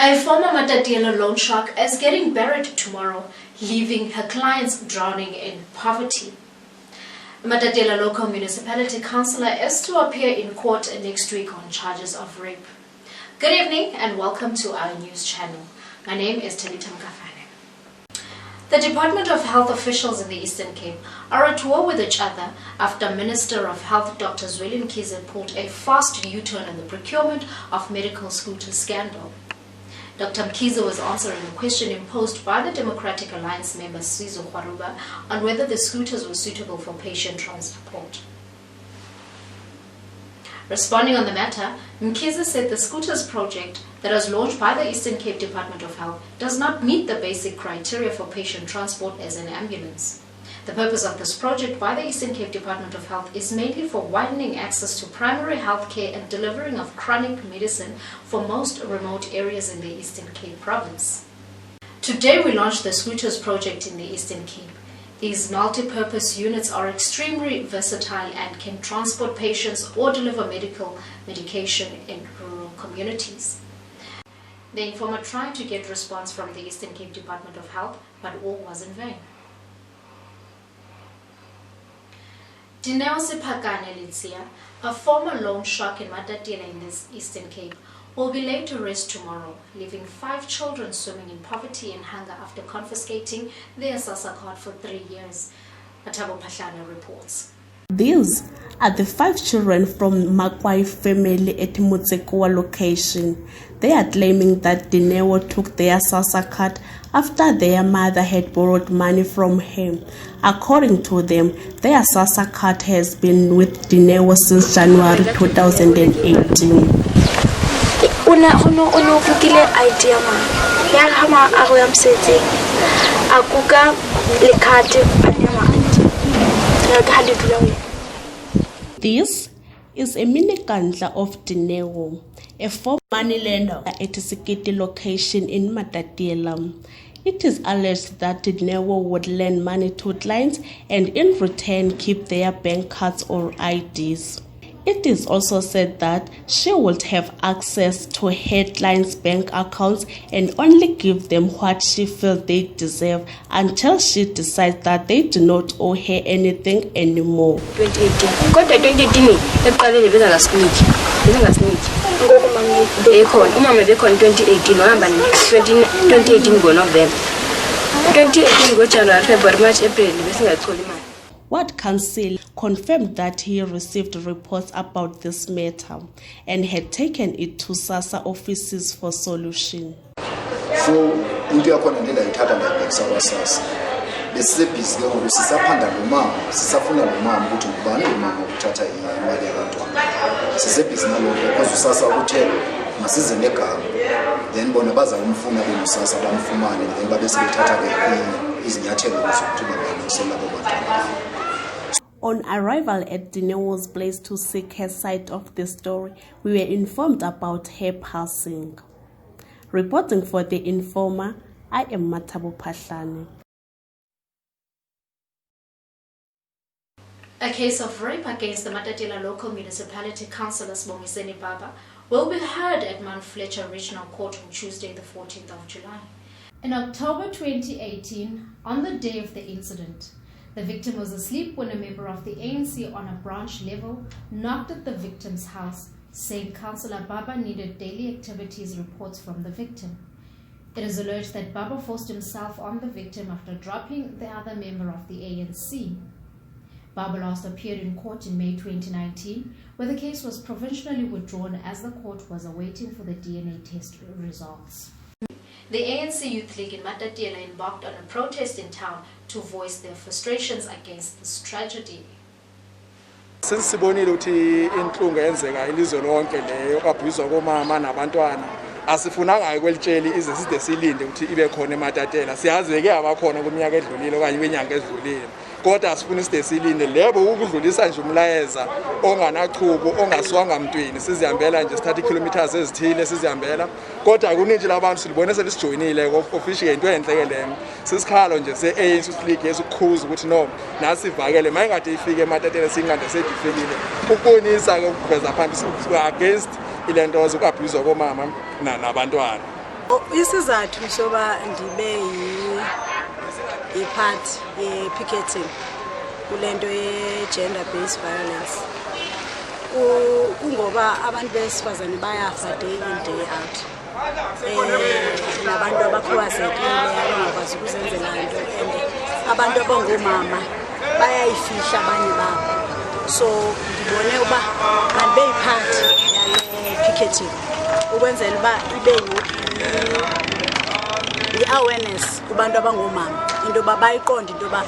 A former Matatiele loan shark is getting buried tomorrow, leaving her clients drowning in poverty. Matatiele local municipality councillor is to appear in court next week on charges of rape. Good evening and welcome to our news channel. My name is Talita Mkafane. The Department of Health officials in the Eastern Cape are at war with each other after Minister of Health Dr. Zweli Mkhize pulled a fast U-turn in the procurement of medical scooter scandal. Dr. Mkhize was answering a question imposed by the Democratic Alliance member Sizo Kwaruba on whether the scooters were suitable for patient transport. Responding on the matter, Mkhize said the scooters project that was launched by the Eastern Cape Department of Health does not meet the basic criteria for patient transport as an ambulance. The purpose of this project by the Eastern Cape Department of Health is mainly for widening access to primary health care and delivering of chronic medicine for most remote areas in the Eastern Cape province. Today we launched the scooters project in the Eastern Cape. These multi-purpose units are extremely versatile and can transport patients or deliver medication in rural communities. The informer tried to get response from the Eastern Cape Department of Health, but all was in vain. Dineo Sipakane Litsia, a former loan shark in Matatiele in the Eastern Cape, will be laid to rest tomorrow, leaving 5 children swimming in poverty and hunger after confiscating their SASSA card for 3 years. Atabo Pahlana reports. These are the 5 children from Makwai family at Mutsekwa location. They are claiming that Dineo took their SASSA card after their mother had borrowed money from him. According to them, their SASSA card has been with Dineo since January 2018. This is a mini Kandla of Dineo, a former money lender at Sikiti location in Matatiele. It is alleged that Dineo would lend money to clients and in return keep their bank cards or IDs. It is also said that she would have access to her clients' bank accounts and only give them what she feels they deserve until she decides that they do not owe her anything anymore. 2018 January, February, March, April. Ward Council confirmed that he received reports about this matter and had taken it to SASSA offices for solution. So, into yakona ndela ithatha ngayibhekisa kwaSASSA. Besisebhizi ke ngoku sisaphanda nomama, sisafuna nomama ukuthi ngubani umama ukuthatha imali yabantwana. Sisebhizi nalokho because uSASSA uthe masize negama. Then bona bazawumfuna benosasa bamfumane then babe sebethatha ke izinyathelo zokuthi babalise labo bantwana. On arrival at Dineo's place to seek her side of the story, we were informed about her passing. Reporting for the Informer, I am Matabo Pahlane. A case of rape against the Matatiele local municipality councillor Bongiseni Baba will be heard at Mount Fletcher Regional Court on Tuesday, the 14th of July. In October 2018, on the day of the incident, the victim was asleep when a member of the ANC on a branch level knocked at the victim's house, saying Councillor Baba needed daily activities reports from the victim. It is alleged that Baba forced himself on the victim after dropping the other member of the ANC. Baba last appeared in court in May 2019, where the case was provisionally withdrawn as the court was awaiting for the DNA test results. The ANC Youth League in Matatiele embarked on a protest in town to voice their frustrations against this tragedy. Since sibonile ukuthi inhlungu yenzeka ilizwe lonke leyo kwabhizwa komama nabantwana asifunanga kwelitsheli ize side silinde ukuthi ibe khona eMatatiele. Siyazi ke abakhona kuminyaka edlulile okanye kwenyanga edlulile. Kodwa asifuni side silinde lebo ukudlulisa nje umlayeza onganachubo ongasiwanga mntwini sizihambela nje sithatha kilometers ezithile sizihambela kodwa akuningi labantu silibone selisijoinile officially into enhleke lemo sisikhalo nje se-ANC Youth League yesukhuza ukuthi no nasivakele mayingade ifike eMatatiele singade sedifikile ukubonisa ukuveza phambi against ilentozo kwabhizwa komama nabantwana. Isizathu soba ndibe part ye-picketing kulento ye-gender based violence kungoba abantu besifazane bayafa day in day out nabantu abakhubazekile abangakwazi ukuzenzela into and abantu abangomama bayayifihla abanye babo so ngibone uba mandibe yi-part yale picketing ukwenzela uba ibe i-awareness kubantu abangomama into yoba bayiqonde into yoba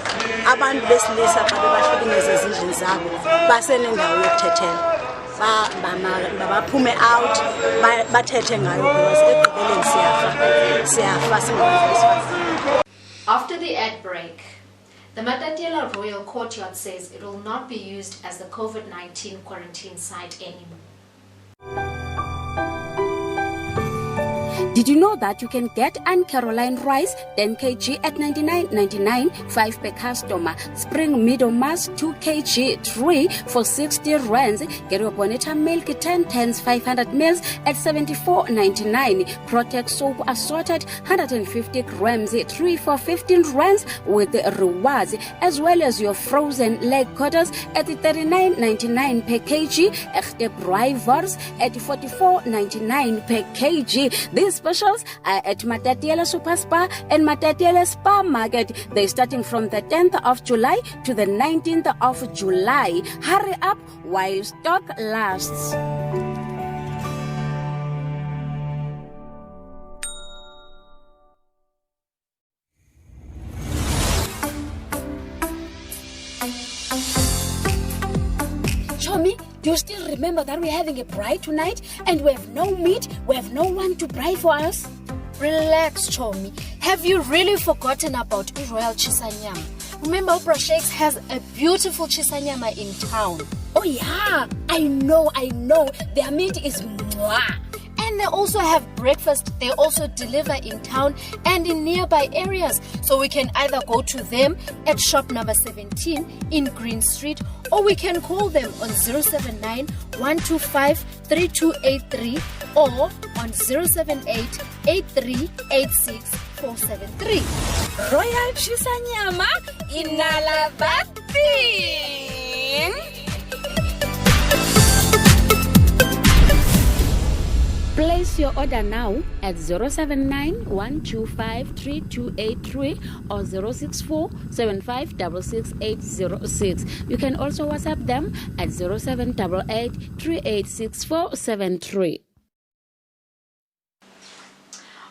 abantu besilisa xa bebahlukumeza ezindlini zabo basenendawo yokuthethela baphume out bathethe ngayo because ekugqibeleni siyafa singabantu besifazane. After the ad break, the Matatiela Royal Courtyard says it will not be used as the COVID-19 quarantine site anymore. Did you know that you can get Anne Caroline rice 10 kg at 99.99, 5 per customer? Spring Meadow Mass 2 kg 3 for 60 rands. Get your Bonita milk 10 tens 500 mils at 74.99. Protect soap assorted 150 grams 3 for 15 rands with rewards, as well as your frozen leg quarters at 39.99 per kg. Echte Brivers at 44.99 per kg. These specials are at Matatiela Super Spa and Matatiela Spa Market. They're starting from the 10th of July to the 19th of July. Hurry up while stock lasts. Chomi, do you still remember that we're having a braai tonight and we have no meat, we have no one to braai for us? Relax, Chomi. Have you really forgotten about Royal Chisanyama? Remember, Oprah Shakes has a beautiful Chisanyama in town. Oh yeah, I know. Their meat is mwah. And they also have breakfast. They also deliver in town and in nearby areas. So we can either go to them at shop number 17 in Green Street, or we can call them on 079 125 3283 or on 078 8386 473. Royal Chisanyama inalabating. Place your order now at 079 125 3283 or 064 7566 You can also WhatsApp them at 0788 386473.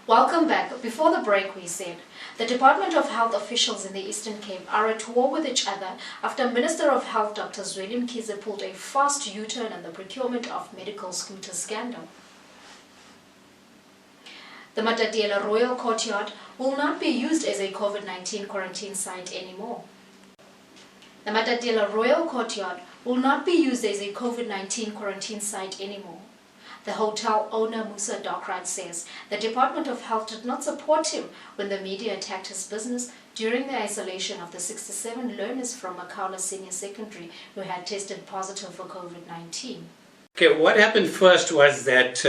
Welcome back. Before the break, we said the Department of Health officials in the Eastern Cape are at war with each other after Minister of Health Dr. Zweli Mkhize pulled a fast U-turn on the procurement of medical scooter scandal. The Matatiela Royal Courtyard will not be used as a COVID-19 quarantine site anymore. The Matatiela Royal Courtyard will not be used as a COVID-19 quarantine site anymore. The hotel owner Musa Dokrat says the Department of Health did not support him when the media attacked his business during the isolation of the 67 learners from Makaula Senior Secondary who had tested positive for COVID-19. Okay, what happened first was that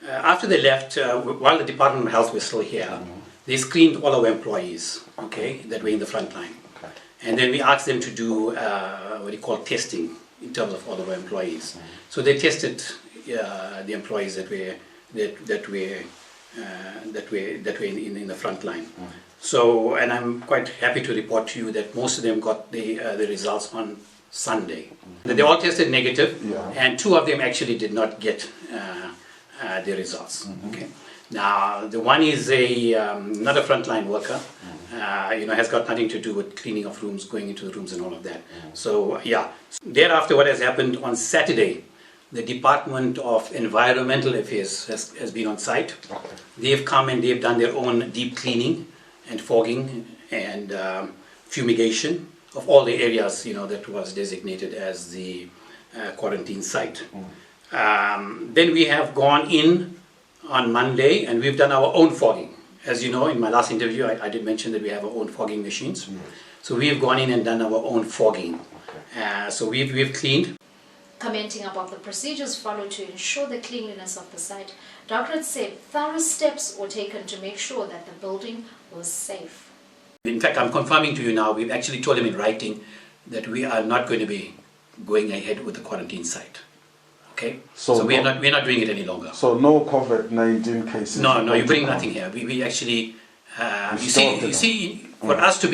after they left, while the Department of Health was still here, they screened all our employees, okay, that were in the front line. Okay. And then we asked them to do what you call testing in terms of all of our employees. So they tested the employees that were in the front line. So, and I'm quite happy to report to you that most of them got the results on Sunday. They all tested negative, and 2 of them actually did not get the results. Okay. Now, the one is not a frontline worker. Has got nothing to do with cleaning of rooms, going into the rooms and all of that. So, yeah. Thereafter, what has happened on Saturday, the Department of Environmental Affairs has been on site. They've come and they've done their own deep cleaning and fogging and fumigation of all the areas, that was designated as the quarantine site. Then we have gone in on Monday and we've done our own fogging. As you know, in my last interview, I did mention that we have our own fogging machines. So we've gone in and done our own fogging. So we've cleaned. Commenting about the procedures followed to ensure the cleanliness of the site, Dr. said thorough steps were taken to make sure that the building was safe. In fact, I'm confirming to you now, we've actually told them in writing that we are not going to be going ahead with the quarantine site. Okay? So we're not doing it any longer. So no COVID-19 cases? No, you bring nothing here. We actually, you see, for us to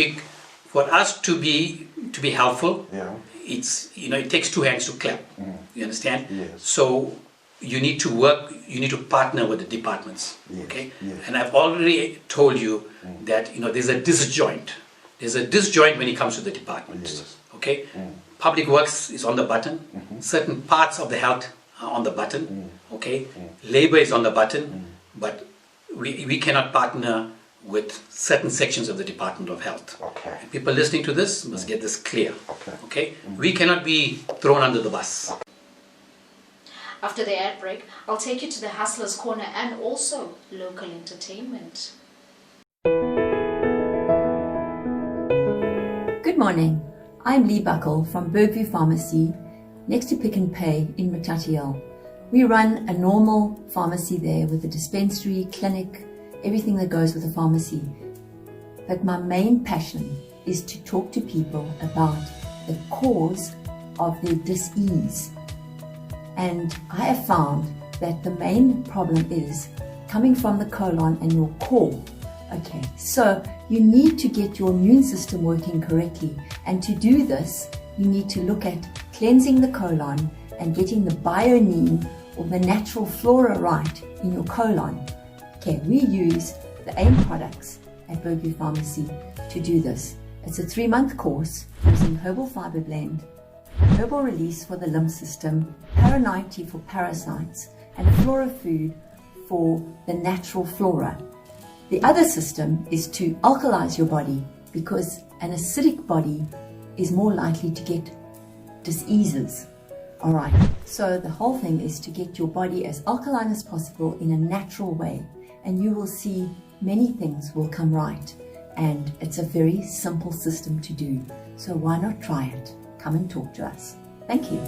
be helpful, it's, it takes two hands to clap. You understand? Yes. So you need to work, you need to partner with the departments. Yes. Okay? Yes. And I've already told you that there's a disjoint. There's a disjoint when it comes to the departments. Yes. Okay? Public Works is on the button. Certain parts of the health are on the button. Okay? Labor is on the button. But we cannot partner with certain sections of the Department of Health. Okay. And people listening to this must get this clear. Okay. We cannot be thrown under the bus. After the ad break, I'll take you to the Hustlers Corner and also local entertainment. Good morning. I'm Lee Buckle from Bergview Pharmacy, next to Pick and Pay in Matatiele. We run a normal pharmacy there with a dispensary, clinic, everything that goes with a pharmacy. But my main passion is to talk to people about the cause of their dis-ease. And I have found that the main problem is coming from the colon and your core. Okay, so you need to get your immune system working correctly. And to do this, you need to look at cleansing the colon and getting the bioneme or the natural flora right in your colon. Okay, we use the AIM products at Bergview Pharmacy to do this. It's a 3-month course using herbal fiber blend, herbal release for the lymph system, Paranite for parasites, and flora food for the natural flora. The other system is to alkalize your body, because an acidic body is more likely to get diseases. Alright, so the whole thing is to get your body as alkaline as possible in a natural way, and you will see many things will come right. And it's a very simple system to do, so why not try it? Come and talk to us. Thank you.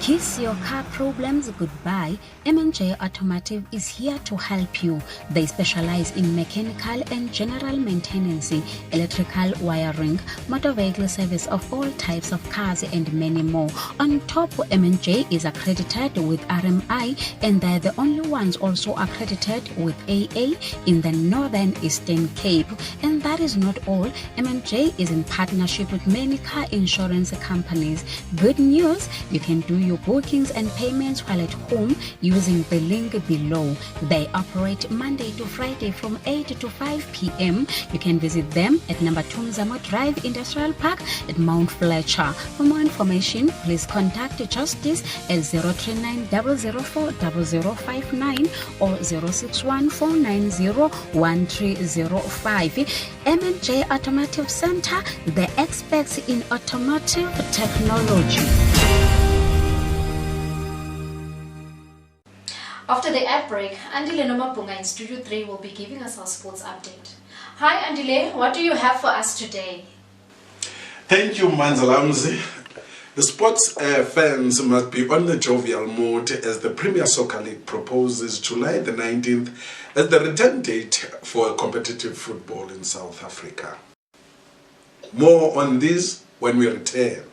Kiss your car problems goodbye. M&J Automotive is here to help you. They specialize in mechanical and general maintenance, electrical wiring, motor vehicle service of all types of cars, and many more. On top, M&J is accredited with RMI, and they're the only ones also accredited with AA in the Northern Eastern Cape. And that is not all. M&J is in partnership with many car insurance companies. Good news, you can do your bookings and payments while at home using the link below. They operate Monday to Friday from 8 to 5 p.m. You can visit them at number 2 Mzamo Drive, Industrial Park at Mount Fletcher. For more information, please contact Justice at 039-004-0059 or 061-490-1305. M&J Automotive Center, the experts in automotive technology. After the ad break, Andile Nomabunga in Studio 3 will be giving us our sports update. Hi Andile, what do you have for us today? Thank you, Manzalamzi. The sports fans must be on the jovial mood as the Premier Soccer League proposes July the 19th as the return date for competitive football in South Africa. More on this when we return.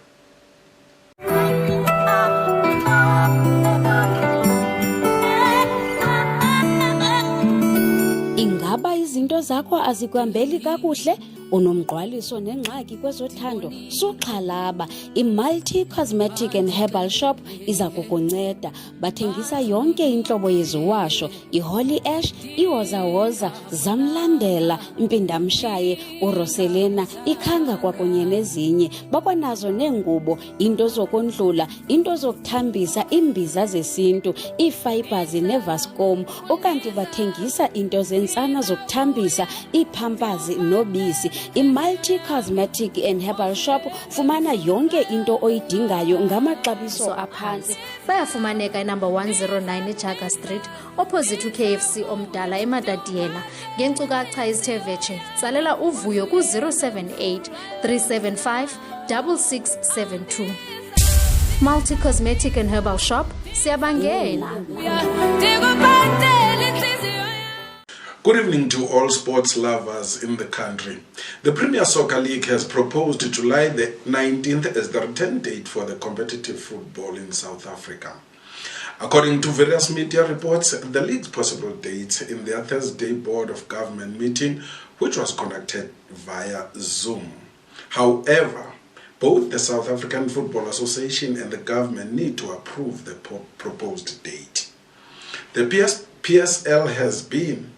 Ingaba izinto zakho azikwambeli kakuhle? Unomgqwaliso nengxaki kwezothando? Suxhalaba. I-Multi Cosmetic and Herbal Shop iza kukunceda. Bathengisa yonke intlobo yeziwasho, i-Holy Ash, iwozawoza, zamlandela, impindamshaye, uroselena, ikhanga kwakunye nezinye. Bakwanazo neengubo, into zokondlula, into zokuthambisa, imbiza zesintu, ii-fibers nevascom, okanti bathengisa into zentsana zokuthambisa, iiphampazi nobisi. i-multi cosmetic and herbal shop. Fumana yonke into oyidingayo ngamaxabiso aphantsi. Bayafumaneka number 109 Chaga Street, opposite to KFC Omdala eMatatiela. Ngenkcukacha izithe vetshe, tsalela uvuyo ku 078 375 6672. Multi Cosmetic and Herbal Shop, siyabangena. Good evening to all sports lovers in the country. The Premier Soccer League has proposed July the 19th as the return date for the competitive football in South Africa. According to various media reports, the league's possible dates in their Thursday Board of Government meeting, which was conducted via Zoom. However, both the South African Football Association and the government need to approve the proposed date. The PSL has been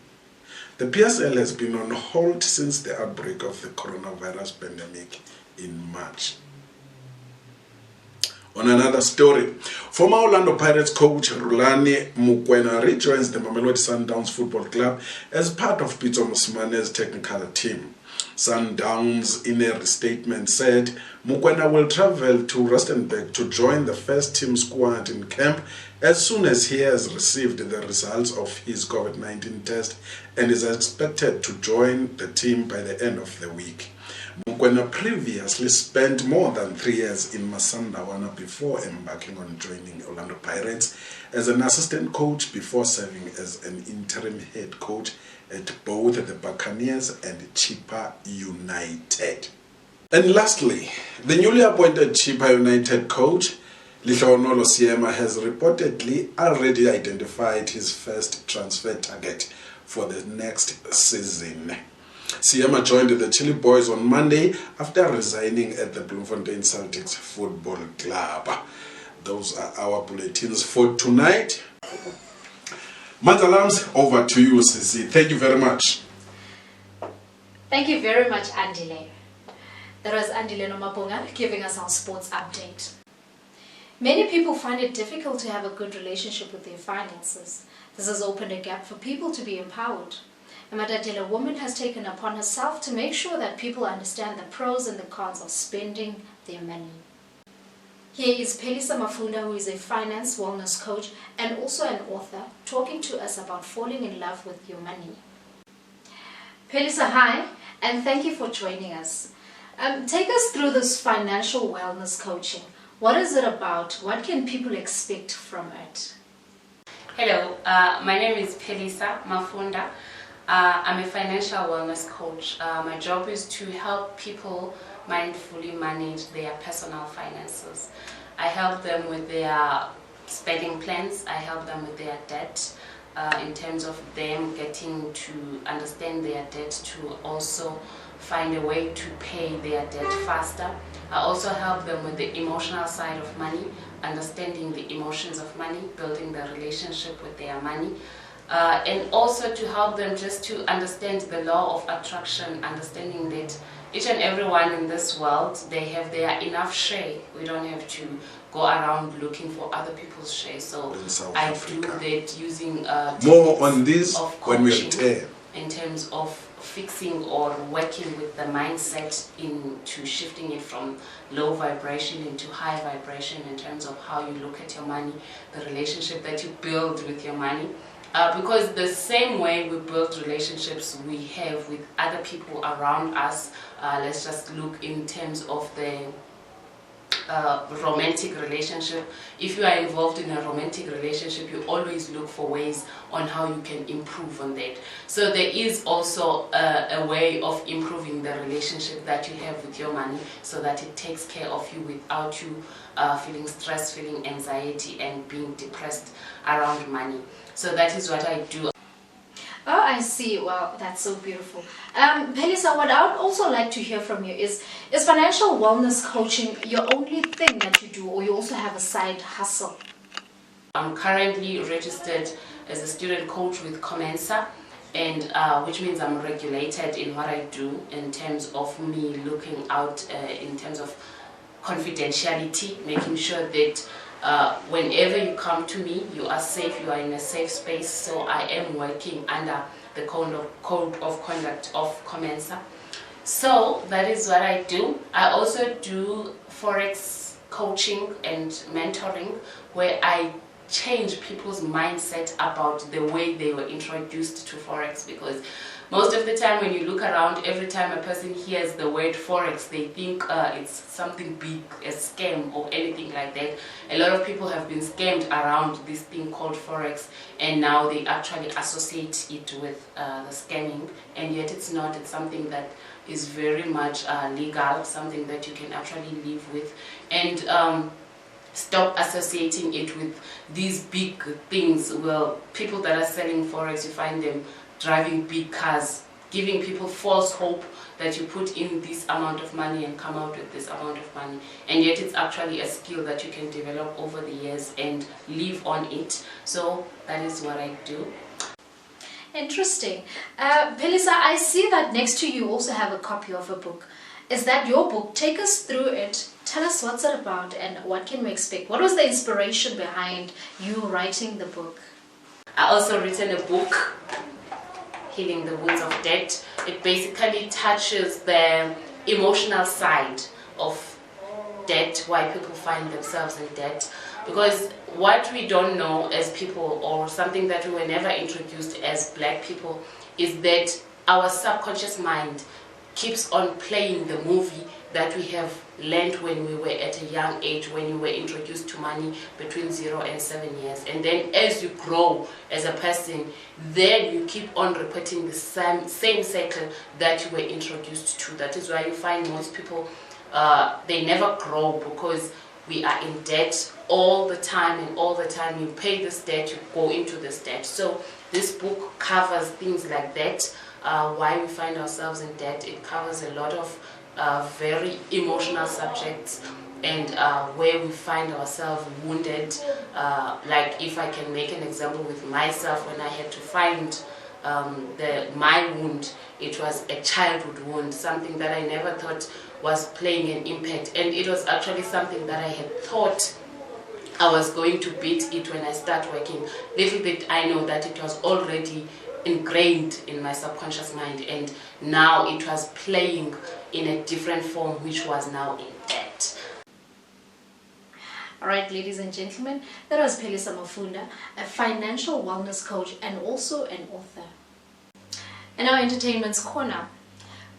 on hold since the outbreak of the coronavirus pandemic in March. On another story, former Orlando Pirates coach Rulani Mukwena rejoins the Mamelodi Sundowns Football Club as part of Pitso Mosimhane's technical team. Sundowns, in a statement, said Mukwena will travel to Rustenburg to join the first team squad in camp as soon as he has received the results of his COVID-19 test and is expected to join the team by the end of the week. Mukwena previously spent more than 3 years in Masandawana before embarking on joining Orlando Pirates as an assistant coach before serving as an interim head coach at both the Buccaneers and Chippa United. And lastly, the newly appointed Chippa United coach, Lihlohonolo Siema, has reportedly already identified his first transfer target for the next season. Siema joined the Chile Boys on Monday after resigning at the Bloemfontein Celtics Football Club. Those are our bulletins for tonight. Madalams, over to you, Sisi. Thank you very much. Thank you very much, Andile. That was Andile Nomabonga giving us our sports update. Many people find it difficult to have a good relationship with their finances. This has opened a gap for people to be empowered. A Matatila woman has taken upon herself to make sure that people understand the pros and the cons of spending their money. Here is Pelisa Mafunda, who is a finance wellness coach and also an author, talking to us about falling in love with your money. Pelisa, hi, and thank you for joining us. Take us through this financial wellness coaching. What is it about? What can people expect from it? Hello, my name is Pelisa Mafunda. I'm a financial wellness coach. My job is to help people mindfully manage their personal finances. I help them with their spending plans. I help them with their debt in terms of them getting to understand their debt, to also find a way to pay their debt faster. I also help them with the emotional side of money, understanding the emotions of money, building the relationship with their money. And also to help them just to understand the law of attraction, understanding that each and everyone in this world, they have their enough share. We don't have to go around looking for other people's share. So I do that using more on this when we return. In terms of fixing or working with the mindset into shifting it from low vibration into high vibration in terms of how you look at your money, the relationship that you build with your money. Because the same way we build relationships we have with other people around us, let's just look in terms of the romantic relationship. If you are involved in a romantic relationship, you always look for ways on how you can improve on that. So there is also a way of improving the relationship that you have with your money so that it takes care of you without you feeling stress, feeling anxiety and being depressed around money. So that is what I do. Oh, I see. Wow, that's so beautiful. Pelisa, what I would also like to hear from you is financial wellness coaching your only thing that you do, or you also have a side hustle? I'm currently registered as a student coach with Comensa, and which means I'm regulated in what I do in terms of me looking out in terms of confidentiality, making sure that whenever you come to me, you are safe, you are in a safe space. So I am working under the code of conduct of Comensa. So that is what I do. I also do Forex coaching and mentoring, where I change people's mindset about the way they were introduced to Forex, because most of the time when you look around, every time a person hears the word Forex, they think it's something big, a scam or anything like that. A lot of people have been scammed around this thing called Forex, and now they actually associate it with the scamming, and yet it's not. It's something that is very much legal, something that you can actually live with, and stop associating it with these big things. Well, people that are selling Forex, you find them driving big cars, giving people false hope that you put in this amount of money and come out with this amount of money, and yet it's actually a skill that you can develop over the years and live on it. So that is what I do. Interesting. Pelisa, I see that next to you also have a copy of a book. Is that your book? Take us through it. Tell us what's it about and what can we expect. What was the inspiration behind you writing the book? I also written a book, Healing the Wounds of Debt. It basically touches the emotional side of debt, why people find themselves in debt. Because what we don't know as people, or something that we were never introduced as black people, is that our subconscious mind keeps on playing the movie that we have learned when we were at a young age, when you were introduced to money between 0 and 7 years. And then as you grow as a person, then you keep on repeating the same cycle that you were introduced to. That is why you find most people, they never grow, because we are in debt all the time, and all the time you pay this debt, you go into this debt. So this book covers things like that, why we find ourselves in debt. It covers a lot of very emotional subjects, and where we find ourselves wounded. Like, if I can make an example with myself, when I had to find my wound, it was a childhood wound, something that I never thought was playing an impact, and it was actually something that I had thought I was going to beat it when I start working. Little did I know that it was already ingrained in my subconscious mind, and now it was playing in a different form, which was now in debt. All right, ladies and gentlemen, that was Pelisa Mafunda, a financial wellness coach and also an author. In our entertainment's corner,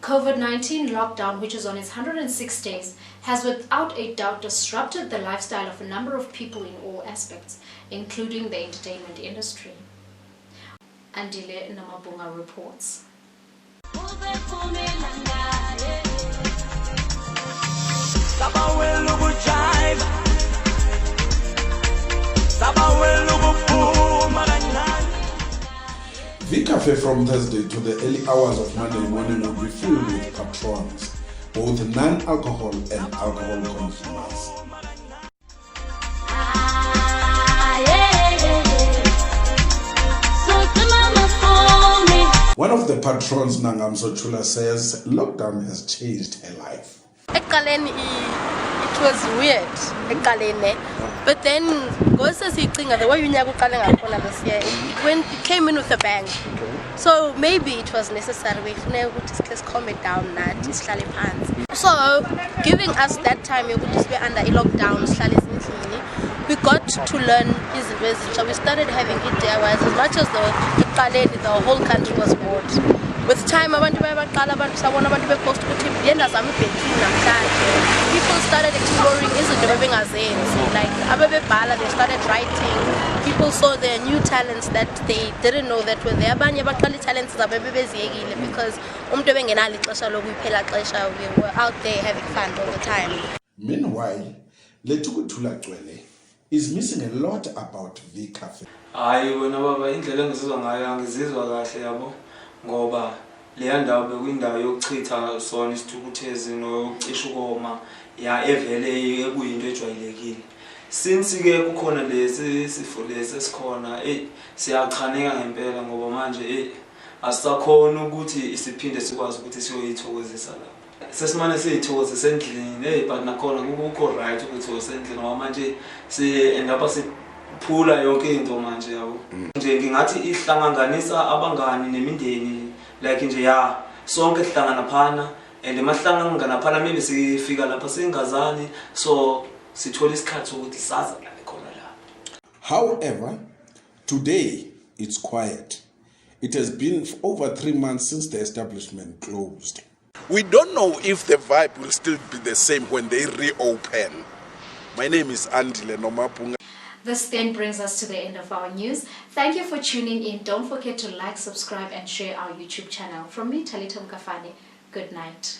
COVID-19 lockdown, which is on its 106 days, has without a doubt disrupted the lifestyle of a number of people in all aspects, including the entertainment industry. Andile Namabunga reports. V-Cafe from Thursday to the early hours of Monday morning will be filled with patrons, both non-alcohol and alcohol consumers. One of the patrons, Nangam Sochula, says lockdown has changed her life. It was weird, but then the way it came in with a bang. So maybe it was necessary. We just calm it down. So giving us that time, we under a lockdown, we got to learn easy ways. So we started having it there, whereas as much as the whole country was bored. With time, people started exploring they started writing. People saw their new talents that they didn't know that were there. Talents because we were out there having fun all the time. Meanwhile, Letukutula Twele is missing a lot about V-Cafe. Ngoba leya ndawo bekuyindawo yokuchitha sona isithukuthezi nocisha ukoma ya evele ekuyinto ejwayelekile. Since ke kukhona lesi sifo lesi esikhona siyaqhaneka ngempela ngoba manje asisakhona ukuthi isiphinde sikwazi ukuthi siyoyithokozisa la. Sesimane siyithokozisa endlini but nakhona kukho right ukuthi usendlini ngoba manje endaba siphula yonke into manje yabo. Nje ngingathi ihlanganisa abangani nemindeni like nje sonke sihlangana phana and mahlanga nganaphana maybe sifika lapha singazani so sithola isikhathi sokuthi saza la khona la. However, today it's quiet. It has been over 3 months since the establishment closed. We don't know if the vibe will still be the same when they reopen. My name is Andile Nomapunga. This then brings us to the end of our news. Thank you for tuning in. Don't forget to like, subscribe and share our YouTube channel. From me, Talita Mkafane, good night.